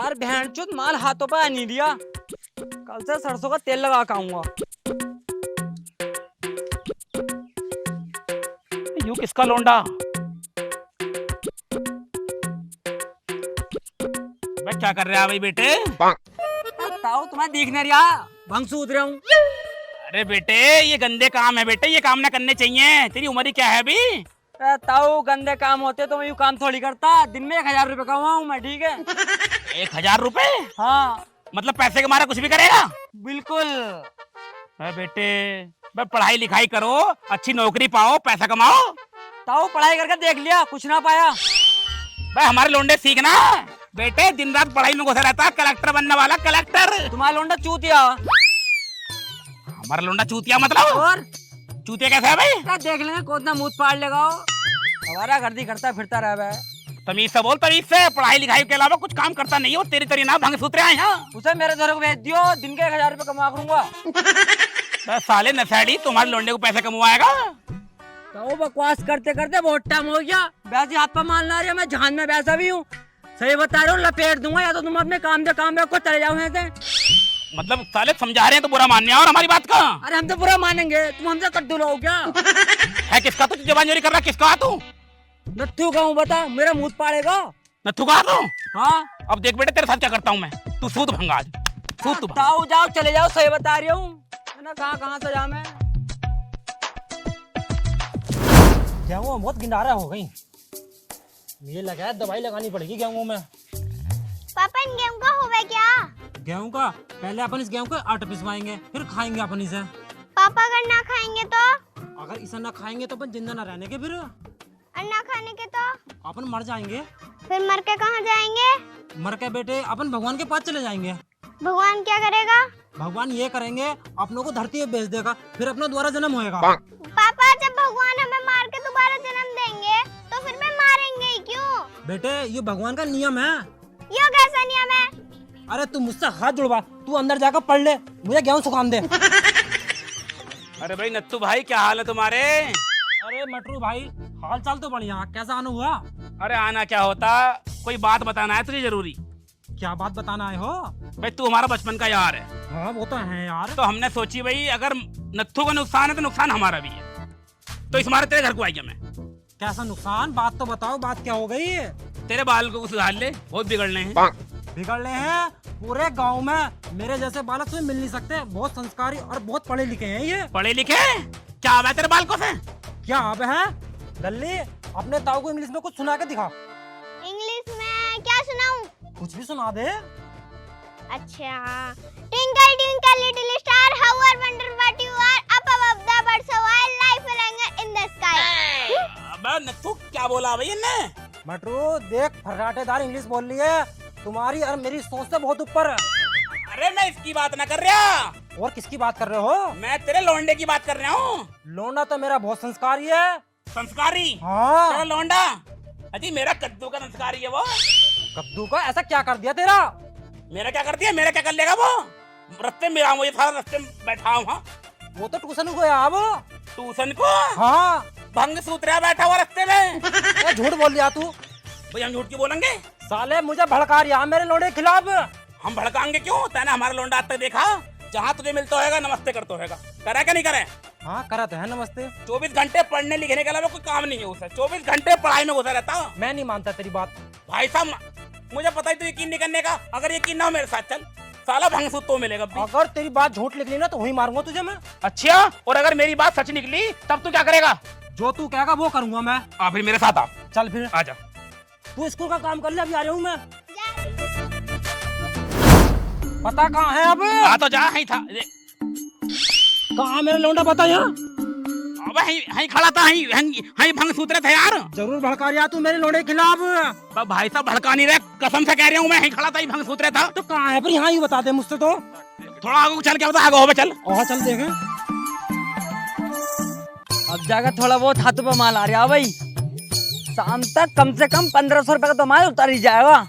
यार भेड़चोद माल हाथों पे आ नहीं दिया। कल से सरसों का तेल लगा के आऊंगा। यू किसका लौंडा? मैं क्या कर रहा है भाई बेटे? ताऊ तुम्हें दिख नहीं रहा, भंग सूत रहा हूँ। अरे बेटे ये गंदे काम है बेटे, ये काम ना करने चाहिए। तेरी उम्र ही क्या है अभी? ताऊ गंदे काम होते तो मैं यूँ काम थोड़ी करता। दिन में 1000 रुपए कमाऊँ मैं, ठीक है? 1000 रुपए? हाँ मतलब पैसे के मारा कुछ भी करेगा? बिल्कुल। अरे बेटे मैं पढ़ाई लिखाई करो, अच्छी नौकरी पाओ, पैसा कमाओ। ताऊ पढ़ाई करके देख लिया, कुछ ना पाया। भाई हमारे लोंडे सीखना बेटे, दिन रात पढ़ाई में घुसा रहता है, कलेक्टर बनने वाला कलेक्टर। तुम्हारा लोंडा चूतिया। हमारा लोंडा चूतिया मतलब? और चूतिया कैसा है भाई? क्या देख लेंगे, कोतना मुंह पाड़ लेगा वो। हमारा गर्दी करता फिरता रहा है। तमीज से बोल, तमीज से। पढ़ाई लिखाई के अलावा कुछ काम करता नहीं है वो। तेरी तेरी ना भंग सूत्र आए यहाँ। उसे मेरे घर को भेज दियो, दिन के 1000 रुपए कमा करूंगा। तो साले नशेड़ी तुम्हारे लोंडे को पैसे कमवाएगा। तो बकवास करते करते बहुत टाइम हो गया। वैसे हाथ पर मारना रही, मैं जहान में वैसा भी हूँ। सही बता रहा हूँ, लपेट दूंगा या तो तुम अपने काम को चले जाओ यहाँ से। मतलब साले समझा रहे हैं तो बुरा मानने और हमारी बात का। अरे हम तो बुरा मानेंगे, तुम हमसे कद्दू लो क्या? है किसका तू जबान चोरी कर रहा? किसका तू? नत्थू का हूँ, बता, मेरा मुंह पाड़ेगा। नत्थू कहा तू? हाँ अब देख बेटे तेरे साथ क्या करता हूँ मैं। तू सूत भंगा आज, सूत तू भंगा। जाओ जाओ चले जाओ, सही बता रही हूँ ना। कहाँ से जा मैं? गेहूँ बहुत गिंडारा हो गई। ये लगा है, दवाई लगानी पड़ेगी गेहूँ में। पापा इन गेहूं का होगा क्या? गेहूँ का पहले अपन इस गेहूँ का आटा पिसवाएंगे, फिर खाएंगे अपन इसे। पापा अगर ना खाएंगे तो? अगर इसे ना खाएंगे तो अपन जिंदा ना रहने के, फिर और ना खाने के तो? अपन मर जाएंगे। फिर मर के कहाँ जाएंगे? मर के बेटे अपन भगवान के पास चले जाएंगे। भगवान क्या करेगा? भगवान ये करेंगे, अपनों को धरती पे भेज देगा, फिर अपना दोबारा जन्म होएगा। पापा जब भगवान हमें मार के दोबारा जन्म देंगे तो फिर मैं मारेंगे ही क्यों? बेटे ये भगवान का नियम है। यो कैसा नियम है? अरे तू मुझसे हाथ जुड़वा, तू अंदर जाकर पढ़ ले, मुझे गेहूं सुखान दे। अरे भाई नत्थू भाई क्या हाल है तुम्हारे? अरे मटरू भाई हाल चाल तो बढ़िया, कैसा आना हुआ? अरे आना क्या होता, कोई बात बताना है तुझे जरूरी। क्या बात बताना आए हो? भाई तू हमारा बचपन का यार है। हाँ वो तो है यार। तो हमने सोची भाई अगर नत्थू का नुकसान है तो नुकसान हमारा भी है, तो इस मारे तेरे घर को आई मैं। कैसा नुकसान? बात तो बताओ, बात क्या हो गई? तेरे बाल को सुधार ले, बहुत बिगड़ने हैं। बिगड़ने हैं? पूरे गांव में मेरे जैसे बालक तुम्हें मिल नहीं सकते। बहुत संस्कारी और बहुत पढ़े लिखे हैं ये। पढ़े लिखे? क्या हुआ तेरे बाल को से? क्या अब है? दल्ली अपने ताऊ को इंग्लिश में कुछ सुना के दिखा। इंग्लिश में क्या सुनाऊं? कुछ भी सुना दे। अच्छा, twinkle twinkle little star how I wonder what you are up above the birds while life rung in the sky. अबे नत्थू क्या बोला भाई इनने? मटरू देख, फर्राटेदार इंग्लिश बोल रही है, तुम्हारी और मेरी सोच से बहुत ऊपर है। अरे मैं इसकी बात ना कर रहा। और किसकी बात कर रहे हो? मैं तेरे लौंडे की बात कर रहा हूँ। लौंडा तो मेरा बहुत संस्कारी है। संस्कारी? हाँ। तेरा लौंडा? अजी मेरा कद्दू का संस्कारी है वो। कद्दू का ऐसा क्या कर दिया तेरा? मेरा क्या कर दिया? मेरा क्या कर लेगा वो? रस्ते में मुझे सारा रस्ते में बैठा हूँ। हाँ वो तो ट्यूशन को गया अब। ट्यूशन को? हाँ भंग सूत्रा बैठा हुआ रस्ते में। ये झूठ बोल दिया तू। भाई हम झूठ क्यों बोलेंगे? साले मुझे भड़का रहा मेरे लौंडे के खिलाफ। हम भड़काएंगे क्यों? तैने हमारा लौंडा आज तक देखा? जहाँ तुझे मिलता होगा नमस्ते करता होगा, करे क्या नहीं करे? हाँ करत है नमस्ते। 24 घंटे पढ़ने लिखने के अलावा कोई काम नहीं है उसे। 24 घंटे पढ़ाई में घुसा रहता। मैं नहीं मानता तेरी बात। भाई साहब मुझे पता ही तो यकीन नहीं करने का। अगर यकीन ना हो मेरे साथ चल, साला भंग सूत तो मिलेगा भी। अगर तेरी बात झूठ निकली ना तो वही मारूंगा तुझे मैं। अच्छा, और अगर मेरी बात सच निकली तब तू क्या करेगा? जो तू कहेगा वो करूंगा मैं। आ फिर मेरे साथ आ। चल फिर आजा। तू स्कूल का काम कर ले, अभी आ रहा हूँ मैं। पता कहाँ है अब? आ तो जा, ही था। कहाँ मेरा लौंडा? बता यहाँ। अबे ही खड़ा था, ही भंग सूत्र थे यार। जरूर भड़का रहा तू मेरे लौंडे के खिलाफ। तो भाई साहब भड़का नहीं रहे, कसम से कह रहा हूँ मैं। ही खड़ा था, ही भंग सूत्र था। तो कहाँ है? पर यहाँ ही बता दे मुझसे तो। थोड़ा आगे चल, क्या होता है आगे हो चल। और चल देखे। अब जाकर थोड़ा बहुत हाथों पे माल आ रहा भाई। शाम तक कम से कम 1500 रुपए का तो माल उतर ही जाएगा।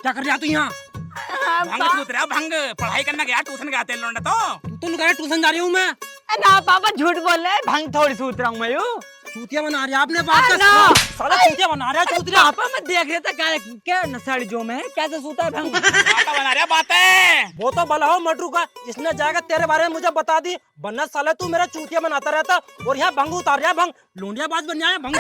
क्या कर रहा तू यहाँ? भंग सूत्र, भंग पढ़ाई करना गया, ट्यूशन गया तेरे लौंडा तो। तू कह ट्यूशन जा रही हूँ मैं। ना पापा झूठ बोल रहे, भंग थोड़ी सूत रहा हूँ मैं। चूतिया बना रहे आपने बात का साला चूतिया बना रहा है चूतिया। पापा मैं देख रहा था क्या नसाड़ी जो में है कैसे सूता है भंग। बाता बना रहा बातें। वो तो भला हो मटरू का, इसने जाएगा तेरे बारे में मुझे बता दी, वरना साले तू मेरा चूतिया बनाता रहता और यहाँ भंग उतार रहा है। भंग लूंडिया बाज बन जाए, भंग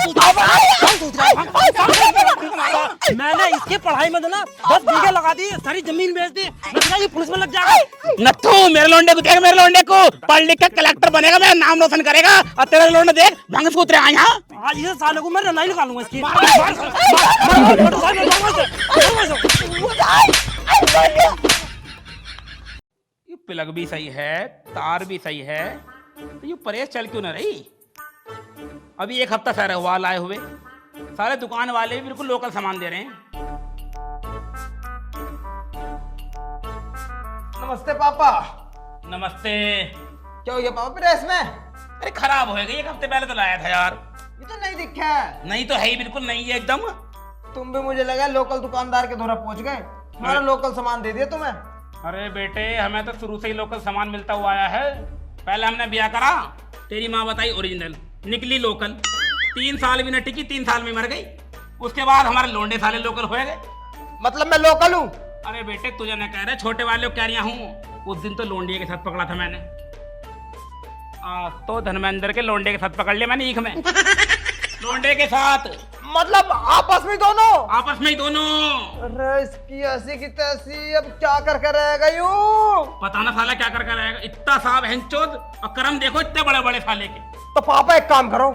मैंने इसकी पढ़ाई में ना 10 बीघे लगा दी, सारी जमीन बेच दी, ये पुलिस में लग जाएगा। नत्थू मेरे लोंडे को देख, मेरे लोंडे को पढ़ लिख के कलेक्टर बनेगा, मेरा नाम रोशन करेगा। और तेरे लोंडे देख भंग सूत रहे यहाँ। आज इस साले को मैं रनाई निकालूंगा इसकी। ये प्लग भी सही है, तार भी सही है, तो ये परेश चल क्यों ना रही। अभी 1 हफ्ता सारे हुआ लाए हुए, सारे दुकान वाले भी बिल्कुल लोकल सामान दे रहे हैं। नमस्ते पापा। नमस्ते। क्या हो गया पापा प्रेस में? अरे खराब हो गई, 1 हफ्ते पहले तो लाया था यार। ये तो नहीं दिखा है। नहीं तो है ही, बिल्कुल नहीं है एकदम। तुम भी मुझे लगा लोकल दुकानदार के द्वारा पहुंच गए, हमारा लोकल सामान दे दिया तुम्हें। अरे बेटे हमें तो शुरू से ही लोकल सामान मिलता हुआ आया है। पहले हमने ब्याह करा, तेरी माँ बताई ओरिजिनल, निकली लोकल, 3 साल भी न टिकी, 3 साल में मर गई। उसके बाद हमारे लोंडे साले लोकल हो गए। मतलब मैं लोकल हूँ? अरे बेटे तुझे न कह रहे, छोटे वाले को कह रहा हूँ। उस दिन तो लोंडिया के साथ पकड़ा था मैंने। तो धर्मेंद्र के लोंडे के साथ पकड़ लिया मैंने ईख में। लोंडे के साथ मतलब आपस में दोनों? आपस में ही दोनों। अरे इसकी ऐसी की तैसी, अब क्या कर रहेगा यूं? पता ना साला क्या कर रहेगा, इतना साहब हैंचोद, और कर्म देखो इतने बड़े बड़े साले के। तो पापा एक काम करो,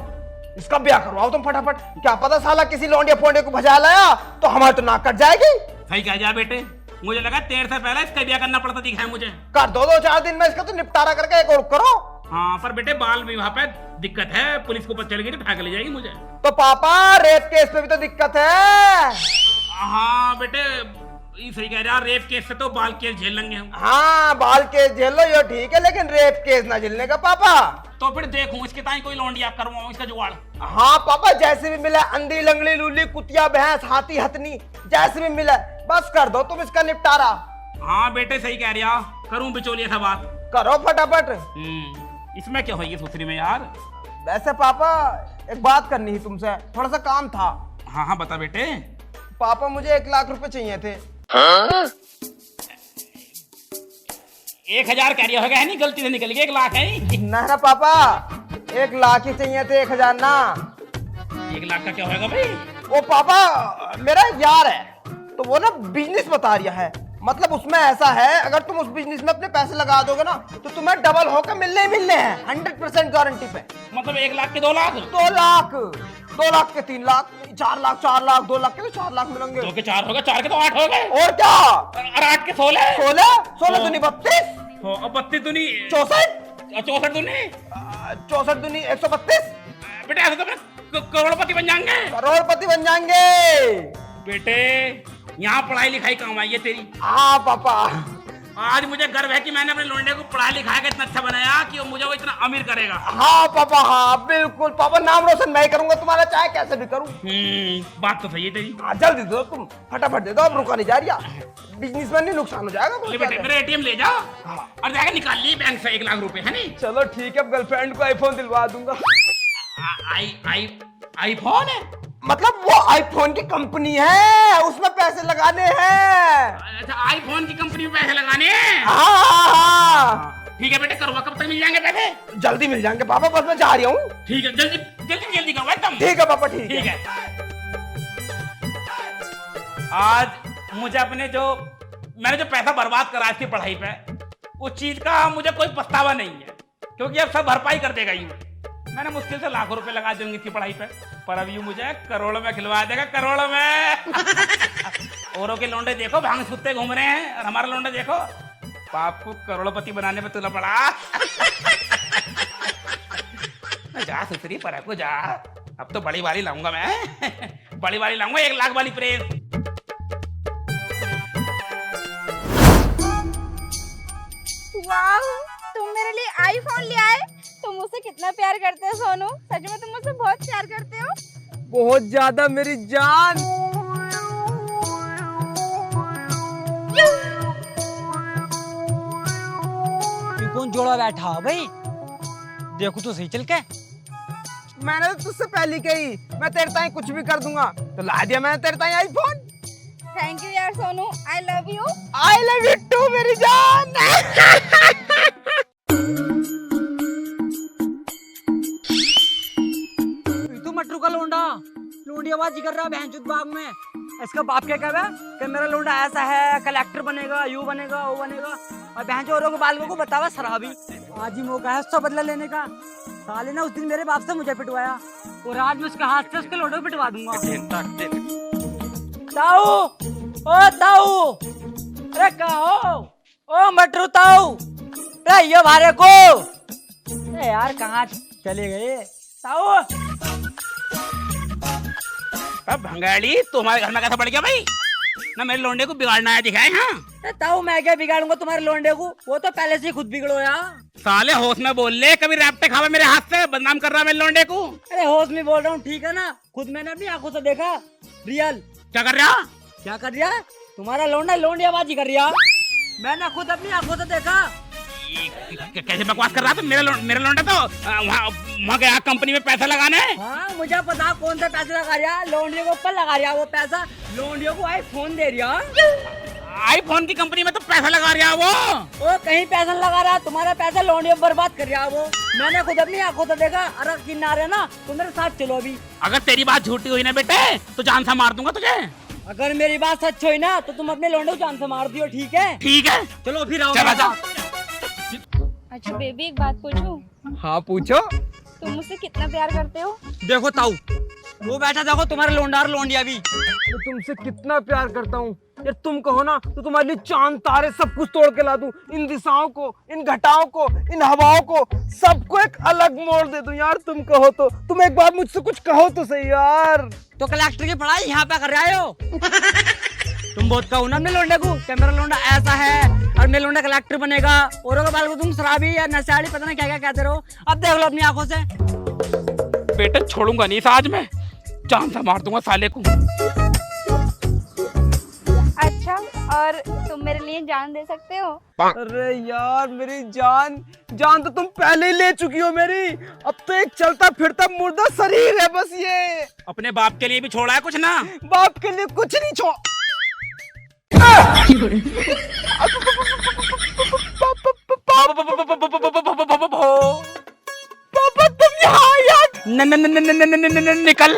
इसका ब्याह करवाओ तुम फटाफट। क्या पता साला किसी लोंडिया फोंडे को भजा लाया तो हमारी तो नाक कट जाएगी। सही कह जा बेटे, मुझे लगा 13 से पहले इसका ब्याह करना पड़ता दिखा है मुझे। कर दो 2-4 दिन में इसका तो निपटारा करके एक और करो। हाँ पर बेटे बाल विवाह पे दिक्कत है, पुलिस को पता चल गई तो ढाक ले जाएगी मुझे। तो पापा रेप केस पे भी तो दिक्कत है। हाँ बेटे ये सही कह रहा, रेप केस से तो बाल केस झेल लेंगे हम। हाँ बाल केस झेल लो ये ठीक है, लेकिन रेप केस ना झेलने का पापा। तो फिर देखूं इसके ताई कोई लौंडिया करवाऊं इसका जुगाड़। हाँ पापा जैसे भी मिला, अंधी लंगड़ी लूली कुतिया भैंस हाथी हथनी जैसे भी मिला, बस कर दो तुम इसका निपटारा। हाँ बेटे सही कह रहा, करूं बिचौलिया सा बात। करो फटाफट। इसमें क्या होगी सुथरी में यार। वैसे पापा एक बात करनी है तुमसे, थोड़ा सा काम था। हाँ हाँ बता बेटे। पापा मुझे 1 लाख रुपए चाहिए थे। 1000 कह रही होगा, है नहीं गलती से निकल गई, 1 लाख है। ना पापा 1 लाख ही चाहिए थे, 1000 ना। 1 लाख का क्या होगा भाई? वो पापा मेरा एक यार है, तो वो ना बिजनेस बता रहा है। मतलब उसमें ऐसा है, अगर तुम उस बिजनेस में अपने पैसे लगा दोगे ना तो तुम्हें डबल होकर मिलने ही मिलने हैं, 100% गारंटी पे। मतलब 1 लाख के 2 लाख? 2 लाख, 2 लाख के 3 लाख, 4 लाख, 4 लाख, 2 लाख के तो 4 लाख मिलेंगे। 2 के 4 होगा, 4 के तो 8 हो गए। और क्या? और 8 के 16। 16 दूनी 32, 32 दूनी 64, 64 दूनी 64 दूनी 132। बेटे ऐसा तो मैं करोड़पति बन जाएंगे। करोड़पति बन जाएंगे बेटे यहाँ पढ़ाई लिखाई काम आई है तेरी। हाँ पापा। आज मुझे गर्व है कि मैंने अपने लोंडे को पढ़ा लिखा के इतना अच्छा बनाया कि वो मुझे वो इतना अमीर करेगा। हाँ पापा, हाँ बिल्कुल पापा, नाम रोशन मैं ही करूंगा तुम्हारा, चाहे कैसे भी करूं। बात तो सही है तेरी। हाँ जल्दी दो तुम, फटाफट दे दो, अब रुका नहीं जा रही। बिजनेस में नहीं नुकसान हो जाएगा। ले बेटे मेरे एटीएम ले जा और जाकर निकाल ली बैंक से 1 लाख रुपए, है नहीं? चलो ठीक है, गर्लफ्रेंड को आईफोन दिलवा दूंगा। आईफोन है? मतलब वो आईफोन की कंपनी है, उसमें पैसे लगाने हैं। अच्छा आईफोन की कंपनी में पैसे लगाने हैं? हाँ। ठीक है बेटे, करवा कब तक मिल जाएंगे पैसे? जल्दी मिल जाएंगे पापा, बस मैं जा रही हूँ। ठीक है जल्दी जल्दी जल्दी करो एकदम। ठीक है पापा, ठीक है। आज मुझे अपने मैंने जो पैसा बर्बाद करा इसकी पढ़ाई पे, उस चीज का मुझे कोई पछतावा नहीं है, क्योंकि अब सब भरपाई कर देगा यूं। मैंने मुश्किल से लाखों रुपए लगा देंगे इसकी पढ़ाई पे, पर अब यूं मुझे करोड़ों में खिलवा देगा, करोड़ों में। औरों के लोंडे देखो भांग सुत्ते घूम रहे हैं, और हमारे लोंडे देखो बाप को करोड़पति बनाने में तुला पड़ा। जा सुतरी पर को जा, अब तो बड़ी वाली लाऊंगा मैं। बड़ी वाली लाऊंगा, 1 लाख वाली प्रेस। वाह, तुम मेरे लिए आईफोन ले आए। तुम मुझसे कितना प्यार करते हो सोनू, सच में तुम मुझसे बहुत प्यार करते हो। बहुत ज्यादा मेरी जान। ये कौन जोड़ा बैठा है भाई? देखो तो सही चल के। मैंने तो तुझसे पहले कही मैं तेरे ताई कुछ भी कर दूंगा, तो ला दिया मैंने तेरे ताई आईफोन। थैंक यू यार Sonu, I love you. I love you too मेरी जान। तू मटरू का लोंडा लोंडियाबाजी कर रहा बहनचोद बाग में। इसका बाप क्या कह रहा है कि मेरा लोंडा ऐसा है, कलेक्टर बनेगा, यू बनेगा, वो बनेगा, और बहनचोद औरों के बालकों को बतावा शराबी। आज ही मौका है उसका बदला लेने का। साले ने उस दिन मेरे बाप से मुझे पिटवाया और आज मैं उसके हाथ से उसके लोंडे को पिटवा दूंगा। ताऊ, ओ ताऊ, अरे कहा हो? ओ मटरू ताऊ, अरे ये भारे को। अरे यार कहाँ चले गए ताऊ? अब भंगाड़ी तुम्हारे घर में कैसा पड़ गया भाई? ना मेरे लोंडे को बिगाड़ना है दिखाए। हाँ ताऊ मैं क्या बिगाड़ूंगा तुम्हारे लोंडे को? वो तो पहले से ही खुद बिगड़ो यार। साले होश में बोल ले, कभी रैप्टे खावा मेरे हाथ से, बदनाम कर रहा है मेरे लोंडे को। अरे होश में बोल रहा हूँ, ठीक है ना? खुद मैंने अपनी आंखों से देखा, रियल। क्या कर रहा? क्या कर रहा? तुम्हारा लोंडा लोंडियाबाजी कर रहा। मैंने खुद अपनी आंखों से देखा। कैसे बकवास कर रहा था? मेरा लोंडा तो वहाँ गया कंपनी में पैसा लगाने। हाँ मुझे पता कौन सा पैसा लगा रहा, लोंडियों को ऊपर लगा रहा वो पैसा, लोंडियों को आईफोन दे रहा। आईफोन की कंपनी में तो पैसा लगा रहा वो कहीं पैसा लगा रहा, तुम्हारा पैसा लोंडियों बर्बाद कर रहा वो। मैंने खुद अपनी आंखों से देखा। अरे किनारे ना, तुम मेरे साथ चलो अभी। अगर तेरी बात झूठी हुई ना बेटे तो जान से मार दूंगा तुझे। अगर मेरी बात सच हुई ना तो तुम अपने लोंडे को जान से मार दियो, ठीक है? ठीक है चलो फिर आओ। चल आजा। अच्छा बेबी, एक बात पूछूं? हाँ पूछो। तुम मुझसे कितना प्यार करते हो? देखो ताऊ, वो बैठा देखो तुम्हारा लोंडा और लोंडिया भी। मैं तुमसे कितना प्यार करता हूँ यार, तुम कहो ना तो तुम्हारे लिए चांद तारे सब कुछ तोड़ के ला दूं, इन दिशाओं को, इन घटाओं को, इन हवाओं को, सबको एक अलग मोड़ दे दूं यार। तुम कहो तो, तुम एक बार मुझसे कुछ कहो तो सही यार। तो कलेक्टर की पढ़ाई यहाँ पे कर रहे हो? तुम बहुत कहो ना अपने लोंडे को कि मेरा लोंडा ऐसा है और मेरा लोंडा कलेक्टर बनेगा, औरों के बाल को तुम शराबी या नशाड़ी पता नहीं क्या क्या कहते रहो। अब देख लो अपनी आंखों से। बेटे छोड़ूंगा नहीं, आज मैं जान से मार दूंगा साले को। अच्छा, और तुम मेरे लिए जान दे सकते हो? अरे यार मेरी जान, जान तो तुम पहले ही ले चुकी हो मेरी। अब तो एक चलता फिरता मुर्दा शरीर है बस ये। अपने बाप के लिए भी छोड़ा है कुछ ना? बाप के लिए कुछ नहीं छोड़। पापा तुम यहाँ निकल।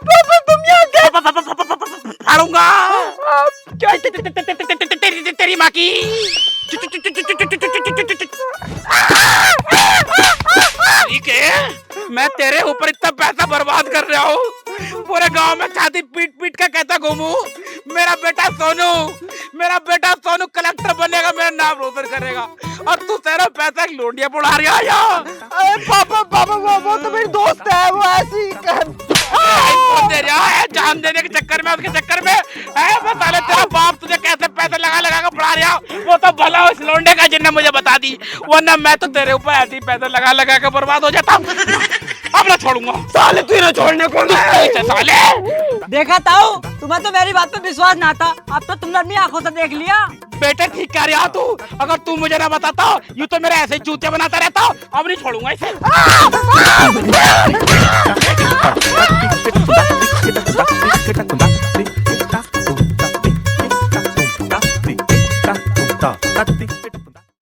पापा तुम यहाँ फाड़ूंगा क्या? तेरी माँ की। ठीक है, मैं तेरे ऊपर इतना पैसा बर्बाद कर रहा हूँ, पूरे गांव में छाती पीट पीट के कहता घूमू मेरा बेटा सोनू कलेक्टर बनेगा, मेरा नाम रोशन करेगा, और तू तेरा पैसा लोंडिया बुढ़ा रहा है। अरे पापा वो तो मेरी दोस्त है, वो ऐसी दे रहा है जान देने के चक्कर में, उसके चक्कर में साले तेरा बाप तुझे कैसे पैसे लगा लगा कर पढ़ा रहा, वो तो भला उस लोंडे का जिन्ने मुझे बता दी, वरना मैं तो तेरे ऊपर ऐसे ही पैसे लगा लगा कर बर्बाद हो जाता। अब ना छोड़ूंगा साले, तू ना छोड़ने को साले। देखा ताऊ, तुम्हें तो मेरी बात पे विश्वास ना था, अब तो तुमने अपनी आंखों से देख लिया। बेटे ठीक कह रहा तू, अगर तू मुझे ना बताता यूं तो मेरे ऐसे ही चूतिया बनाता रहता। अब नहीं छोड़ूंगा इसे।